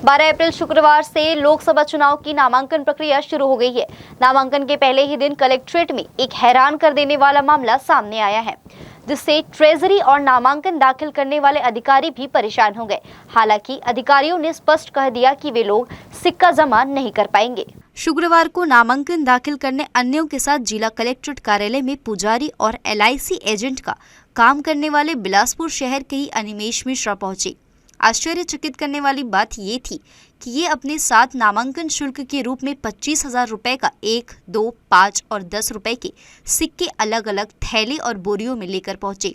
12 अप्रैल शुक्रवार से लोकसभा चुनाव की नामांकन प्रक्रिया शुरू हो गई है। नामांकन के पहले ही दिन कलेक्ट्रेट में एक हैरान कर देने वाला मामला सामने आया है, जिससे ट्रेजरी और नामांकन दाखिल करने वाले अधिकारी भी परेशान हो गए। हालांकि अधिकारियों ने स्पष्ट कह दिया कि वे लोग सिक्का जमा नहीं कर पाएंगे। शुक्रवार को नामांकन दाखिल करने अन्यों के साथ जिला कलेक्ट्रेट कार्यालय में पुजारी और LIC एजेंट का काम करने वाले बिलासपुर शहर के ही अनिमेश मिश्रा पहुंचे। आश्चर्यचकित करने वाली बात ये थी कि ये अपने साथ नामांकन शुल्क के रूप में 25,000 रुपए का 1, 2, 5 और 10 रुपए के सिक्के अलग अलग थैले और बोरियों में लेकर पहुंचे।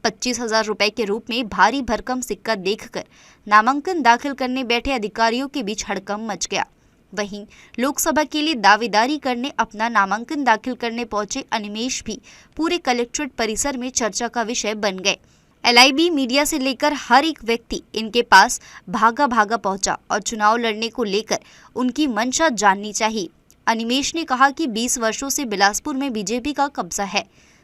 25,000 रुपए के रूप में भारी भरकम सिक्का देखकर नामांकन दाखिल करने बैठे अधिकारियों के बीच हड़कंप मच गया। वहीं लोकसभा के लिए दावेदारी करने अपना नामांकन दाखिल करने पहुंचे अनिमेश भी पूरे कलेक्ट्रेट परिसर में चर्चा का विषय बन गए। LIB मीडिया से लेकर हर एक व्यक्ति इनके पास भागा भागा पहुंचा और चुनाव लड़ने को लेकर उनकी मंशा जाननी चाहिए। अनिमेश ने कहा कि 20 वर्षों से बिलासपुर में बीजेपी का कब्जा है।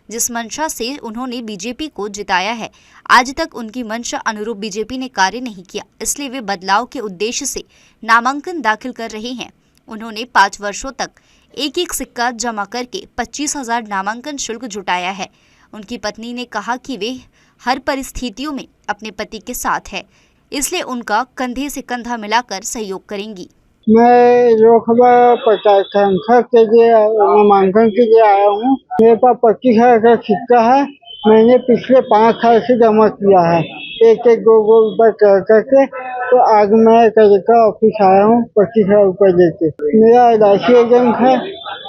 जिस मंशा से उन्होंने बीजेपी को जिताया है, आज तक उनकी मंशा अनुरूप बीजेपी ने कार्य नहीं किया, इसलिए वे बदलाव के उद्देश्य से नामांकन दाखिल कर रहे हैं। उन्होंने 5 वर्षों तक एक एक सिक्का जमा करके 25,000 नामांकन शुल्क जुटाया है। उनकी पत्नी ने कहा कि वे हर परिस्थितियों में अपने पति के साथ है, इसलिए उनका कंधे से कंधा मिलाकर सहयोग करेंगी। मैं लोकसभा संख्या के लिए नामांकन के लिए आया हूँ। मेरे पास 25,000 का सिक्का है। मैंने पिछले 5 साल से जमा किया है, एक 2 रुपए कर करके। तो आज मैं कलेक्टर ऑफिस आया हूँ 25,000 रुपए देके। मेरा LIC एजेंट है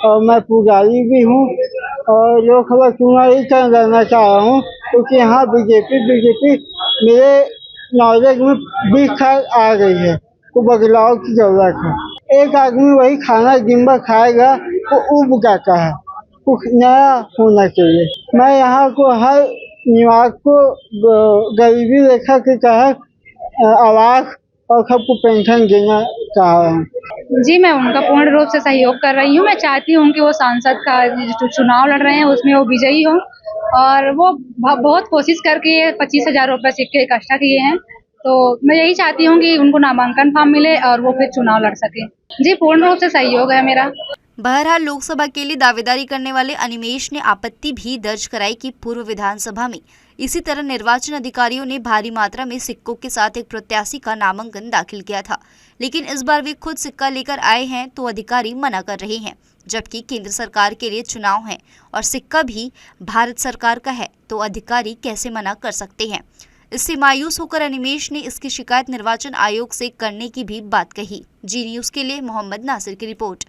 और मैं पुजारी भी हूँ और लोकसभा चुनाव इस तरह लड़ना चाह रहा हूँ क्योंकि यहाँ बीजेपी मेरे नॉलेज में 20 साल आ गई है, तो बदलाव की जरूरत है। एक आदमी वही खाना दिन भर खाएगा तो उब जाता है, कुछ नया होना चाहिए। मैं यहाँ को हर निवास को गरीबी रेखा के तहत आवास और सबको पेंशन देना चाह रहा हूँ। जी, मैं उनका पूर्ण रूप से सहयोग कर रही हूँ। मैं चाहती हूँ कि वो सांसद का जो चुनाव लड़ रहे हैं उसमें वो विजयी हो और वो बहुत कोशिश करके 25,000 रुपये सिक्के इकट्ठा किए हैं। तो मैं यही चाहती हूँ कि उनको नामांकन फॉर्म मिले और वो फिर चुनाव लड़ सके। जी, पूर्ण रूप से सहयोग है मेरा। बहरहाल लोकसभा के लिए दावेदारी करने वाले अनिमेश ने आपत्ति भी दर्ज कराई कि पूर्व विधानसभा में इसी तरह निर्वाचन अधिकारियों ने भारी मात्रा में सिक्कों के साथ एक प्रत्याशी का नामांकन दाखिल किया था, लेकिन इस बार वे खुद सिक्का लेकर आए हैं तो अधिकारी मना कर रहे हैं। जबकि केंद्र सरकार के लिए चुनाव है और सिक्का भी भारत सरकार का है, तो अधिकारी कैसे मना कर सकते हैं। इससे मायूस होकर अनिमेश ने इसकी शिकायत निर्वाचन आयोग से करने की भी बात कही। जी न्यूज़ के लिए मोहम्मद नासिर की रिपोर्ट।